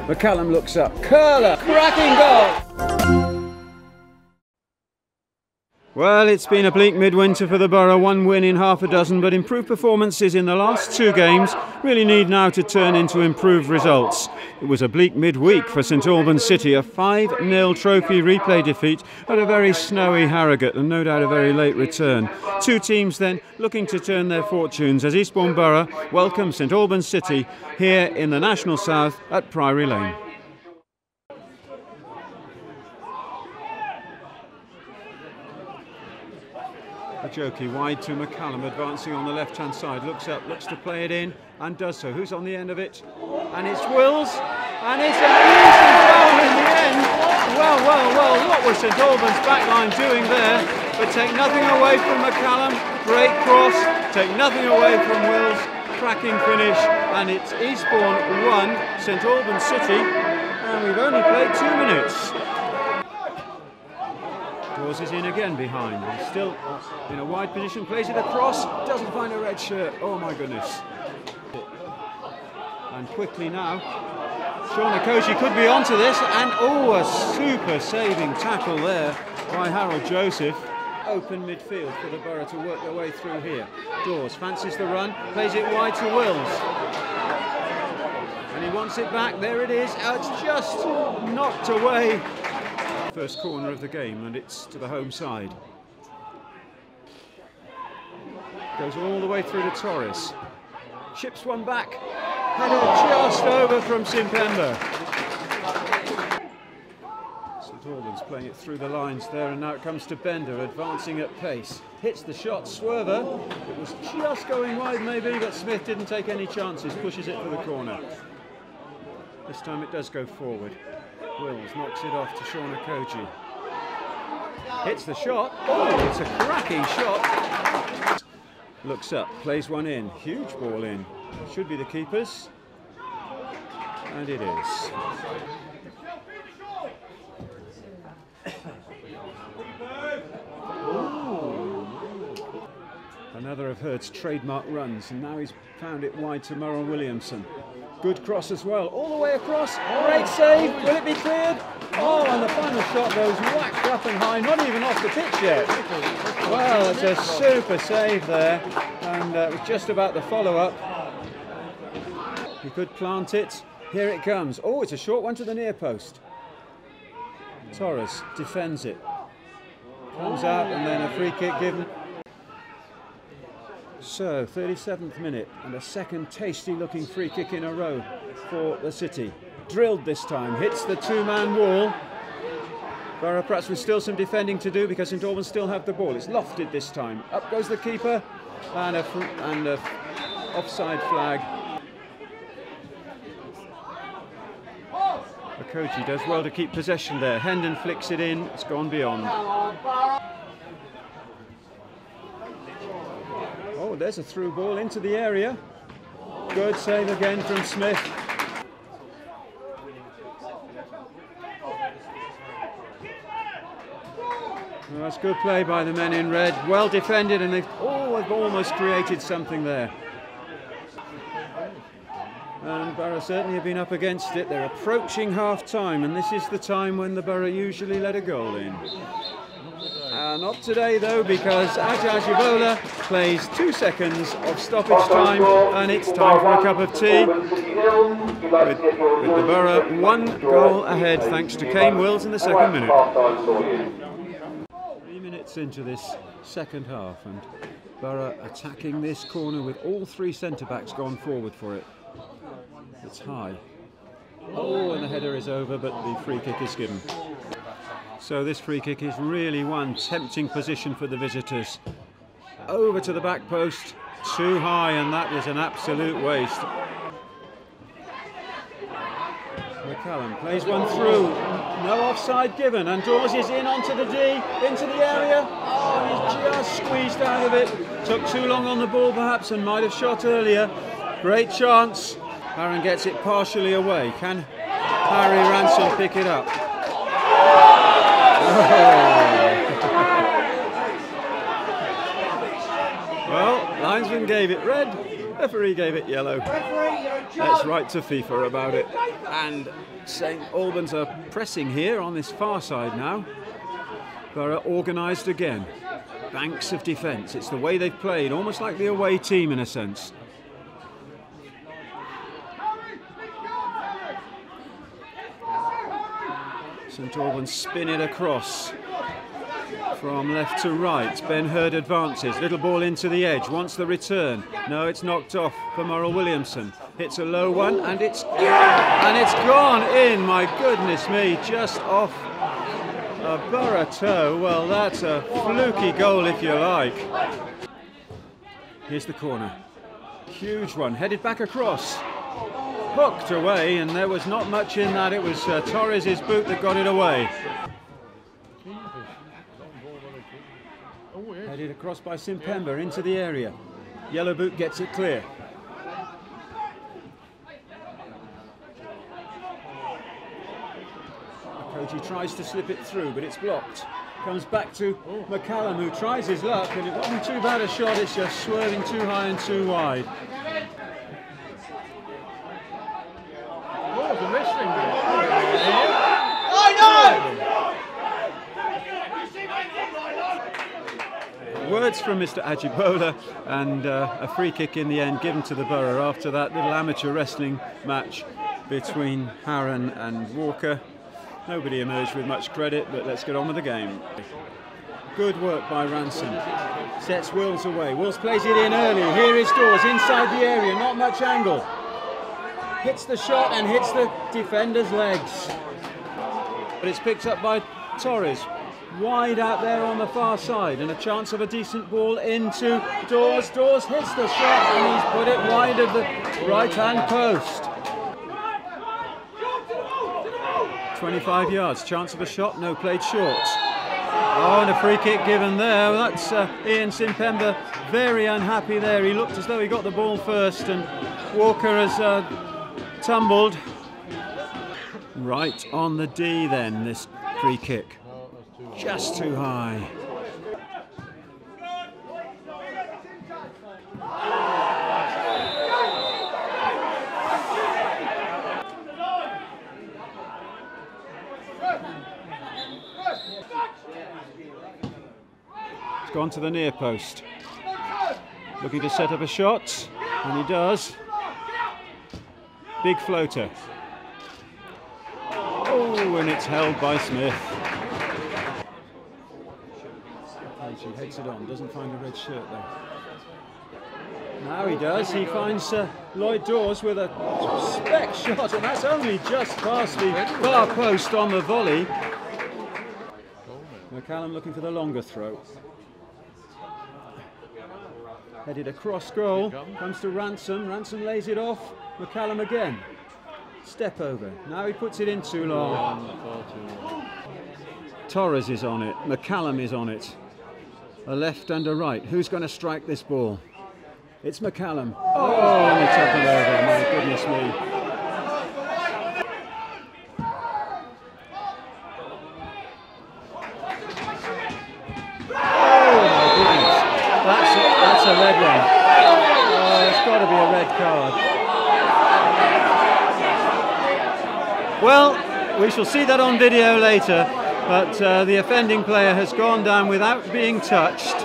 McCallum looks up, curler, cracking goal! Well, it's been a bleak midwinter for the Borough, one win in half a dozen, but improved performances in the last two games really need now to turn into improved results. It was a bleak midweek for St Albans City, a 5-0 trophy replay defeat at a very snowy Harrogate, and no doubt a very late return. Two teams then looking to turn their fortunes as Eastbourne Borough welcome St Albans City here in the National South at Priory Lane. Jokey wide to McCallum, advancing on the left-hand side, looks up, looks to play it in, and does so. Who's on the end of it? And it's Wills, and it's an easy goal in the end. Well, what was St Albans' backline doing there? But take nothing away from McCallum, great cross, take nothing away from Wills, cracking finish, and it's Eastbourne 1, St Albans City, and we've only played 2 minutes. Dawes is in again behind, he's still in a wide position, plays it across, doesn't find a red shirt, oh my goodness. And quickly now, Sean Okoji could be onto this, and oh, a super saving tackle there by Harold Joseph. Open midfield for the Borough to work their way through here. Dawes fancies the run, plays it wide to Wills. And he wants it back, there it is, it's just knocked away. First corner of the game, and it's to the home side. Goes all the way through to Torres. Chips one back. Header just over from Simpemba. St Albans playing it through the lines there, and now it comes to Bender, advancing at pace. Hits the shot, Swerver. It was just going wide maybe, but Smith didn't take any chances, pushes it for the corner. This time it does go forward. Wills knocks it off to Sean Okoji. Hits the shot. Oh, it's a cracking shot. Looks up, plays one in. Huge ball in. Should be the keeper's. And it is. Another of Hurd's trademark runs, and now he's found it wide to Merrill Williamson. Good cross as well, all the way across, great save, will it be cleared? Oh, and the final shot goes whacked up and high, not even off the pitch yet. Well, it's a super save there, and it was just about the follow-up. He could plant it, here it comes. Oh, it's a short one to the near post. Torres defends it, comes out, and then a free kick given. So, 37th minute, and a second tasty-looking free kick in a row for the City. Drilled this time, hits the two-man wall. Borough perhaps with still some defending to do because St Albans still have the ball. It's lofted this time. Up goes the keeper, and a offside flag. Okoji does well to keep possession there. Hendon flicks it in, it's gone beyond. Oh, there's a through ball into the area. Good save again from Smith. Well, that's good play by the men in red. Well defended, and they've almost created something there. And Borough certainly have been up against it. They're approaching half-time, and this is the time when the Borough usually let a goal in. Not today though, because Ajay Jibola plays 2 seconds of stoppage time, and it's time for a cup of tea. With the Borough 1 goal ahead thanks to Kane Wills in the second minute. 3 minutes into this second half, and Borough attacking this corner with all 3 centre-backs gone forward for it. It's high. Oh, and the header is over, but the free kick is given. So this free kick is really one tempting position for the visitors. Over to the back post, too high, and that is an absolute waste. McCallum plays one through, no offside given, and Dawes is in onto the D, into the area. Oh, he's just squeezed out of it. Took too long on the ball perhaps and might have shot earlier. Great chance. Aaron gets it partially away. Can Harry Ransom pick it up? Well, linesman gave it red, Referee gave it yellow. Let's write to FIFA about it. And St Albans are pressing here on this far side now. Borough organised again. Banks of defence. It's the way they've played, almost like the away team in a sense. St Albans spin it across from left to right. Ben Hurd advances. Little ball into the edge. Wants the return. No, it's knocked off for Morrell Williamson. Hits a low one and it's gone in. My goodness me, just off a Borough toe. Well, that's a fluky goal if you like. Here's the corner. Huge one. Headed back across. Hooked away, and there was not much in that. It was Torres' boot that got it away. Headed across by Simpemba into the area. Yellow boot gets it clear. Koji tries to slip it through, but it's blocked. Comes back to McCallum, who tries his luck, and it wasn't too bad a shot. It's just swerving too high and too wide. Words from Mr. Ajibola, and a free kick in the end given to the Borough after that little amateur wrestling match between Harron and Walker. Nobody emerged with much credit, but let's get on with the game. Good work by Ransom. Sets Wills away. Wills plays it in early. Here is Dawes inside the area, not much angle. Hits the shot and hits the defender's legs. But it's picked up by Torres. Wide out there on the far side, and a chance of a decent ball into Dawes. Dawes hits the shot and he's put it wide of the right-hand post. 25 yards, chance of a shot, no, played short. Oh, and a free kick given there. Well, that's Ian Simpemba very unhappy there. He looked as though he got the ball first, and Walker has tumbled. Right on the D then, this free kick. Just too high. It's gone to the near post. Looking to set up a shot, and he does. Big floater. Oh, and it's held by Smith. He heads it on, doesn't find a red shirt though. Now he does, he finds Lloyd Dawes with a spec shot, and that's only just past the far post on the volley. McCallum looking for the longer throw. Headed across goal, comes to Ransom, Ransom lays it off, McCallum again. Step over, now he puts it in too long. Torres is on it, McCallum is on it. A left and a right. Who's going to strike this ball? It's McCallum. Oh, and he toppled over. My goodness me. Oh my goodness. That's a red one. Oh, it's got to be a red card. Well, we shall see that on video later. But the offending player has gone down without being touched.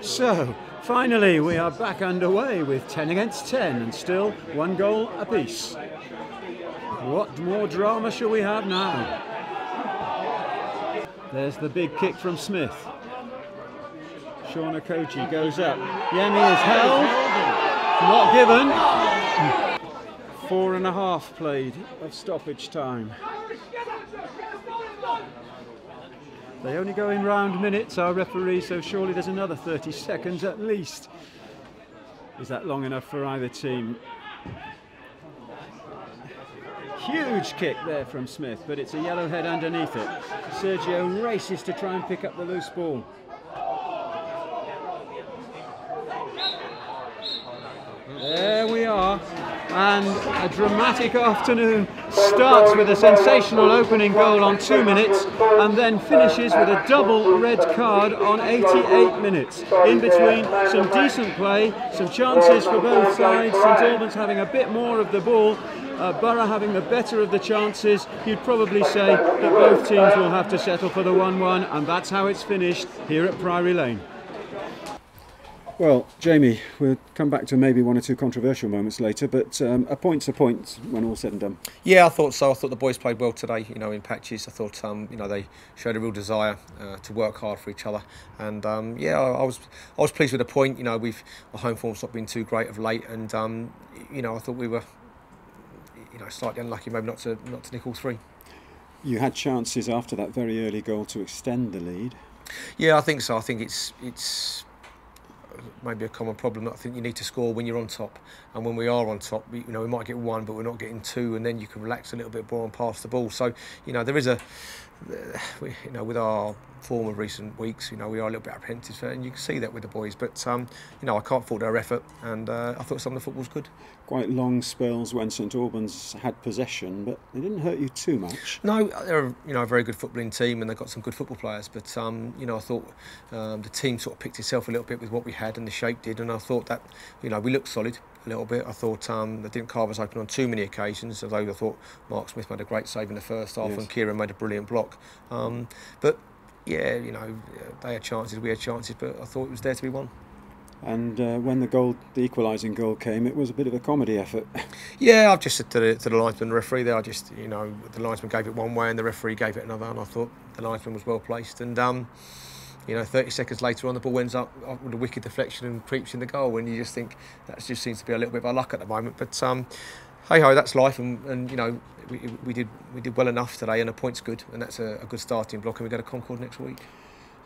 So, finally we are back underway with 10 against 10 and still 1 goal apiece. What more drama shall we have now? There's the big kick from Smith. Sean Okoji goes up. Yemi is held. Not given. 4.5 played of stoppage time. They only go in round minutes, our referee, so surely there's another 30 seconds at least. Is that long enough for either team? Huge kick there from Smith, but it's a yellow head underneath it. Sergio races to try and pick up the loose ball. There we are, and a dramatic afternoon starts with a sensational opening goal on 2 minutes and then finishes with a double red card on 88 minutes. In between, some decent play, some chances for both sides. St Albans having a bit more of the ball, Borough having the better of the chances. You'd probably say that both teams will have to settle for the 1-1, and that's how it's finished here at Priory Lane. Well, Jamie, we'll come back to maybe one or two controversial moments later, but a point's a point when all's said and done. Yeah, I thought so. I thought the boys played well today, you know, in patches. I thought, you know, they showed a real desire to work hard for each other. And, yeah, I was pleased with the point. You know, our home form's not been too great of late. And, you know, I thought we were, you know, slightly unlucky maybe not to nick all three. You had chances after that very early goal to extend the lead. Yeah, I think so. I think it's maybe a common problem. I think you need to score when you're on top, and when we are on top, you know, we might get one, but we're not getting two, and then you can relax a little bit more and pass the ball. So, you know, there is you know, with our form of recent weeks, you know, we are a little bit apprehensive, and you can see that with the boys. But you know, I can't fault their effort, and I thought some of the football was good. Quite long spells when St Albans had possession, but they didn't hurt you too much. No, they're, you know, a very good footballing team, and they've got some good football players. But you know, I thought the team sort of picked itself a little bit with what we had, and the shape did, and I thought that, you know, we looked solid a little bit. I thought they didn't carve us open on too many occasions, although I thought Mark Smith made a great save in the first half, yes, and Kieran made a brilliant block. But yeah, you know, they had chances, we had chances, but I thought it was there to be won. And when the equalising goal came, it was a bit of a comedy effort. Yeah, I've just said to the linesman, the referee there, you know, the linesman gave it one way and the referee gave it another, and I thought the linesman was well placed. And you know, 30 seconds later on, the ball ends up with a wicked deflection and creeps in the goal, and you just think that just seems to be a little bit by luck at the moment. But hey ho, that's life, and you know, we did well enough today, and a point's good, and that's a good starting block, and we go to Concord next week.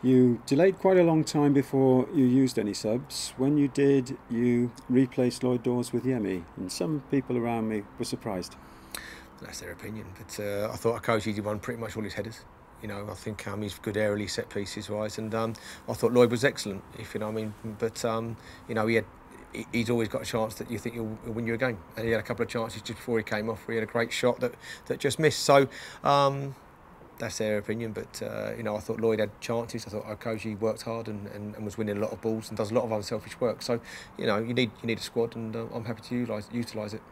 You delayed quite a long time before you used any subs. When you did, you replaced Lloyd Dawes with Yemi, and some people around me were surprised. That's their opinion, but I thought Akoji did won pretty much all his headers. You know, I think he's good aerially, set pieces wise, and I thought Lloyd was excellent, if you know what I mean. But you know, he's always got a chance that you think he'll win you a game, and he had a couple of chances just before he came off where he had a great shot that just missed. So that's their opinion, but you know, I thought Lloyd had chances. I thought Okoji worked hard and was winning a lot of balls and does a lot of unselfish work. So, you know, you need a squad, and I'm happy to utilise it.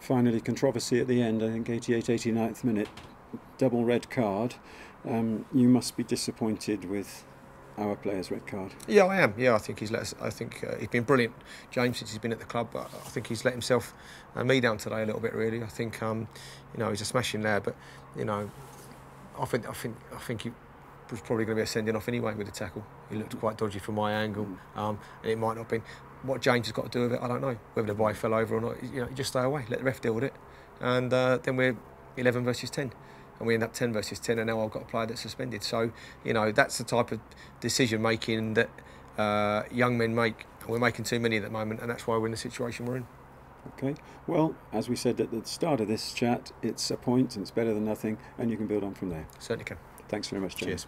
Finally, controversy at the end. I think 88th, 89th minute, double red card. You must be disappointed with our player's red card. Yeah, I am. Yeah, I think he's he's been brilliant, James, since he's been at the club. But I think he's let himself and me down today a little bit. Really, I think you know, he's a smashing lad, but you know, I think he was probably going to be a sending off anyway with the tackle. He looked quite dodgy from my angle, and it might not have been. What James has got to do with it, I don't know. Whether the boy fell over or not, you know, you just stay away, let the ref deal with it, and then we're 11 versus 10, and we end up 10 versus 10, and now I've got a player that's suspended. So, you know, that's the type of decision making that young men make, and we're making too many at the moment, and that's why we're in the situation we're in. Okay, well, as we said at the start of this chat, it's a point and it's better than nothing, and you can build on from there. Certainly can. Thanks very much, James. Cheers.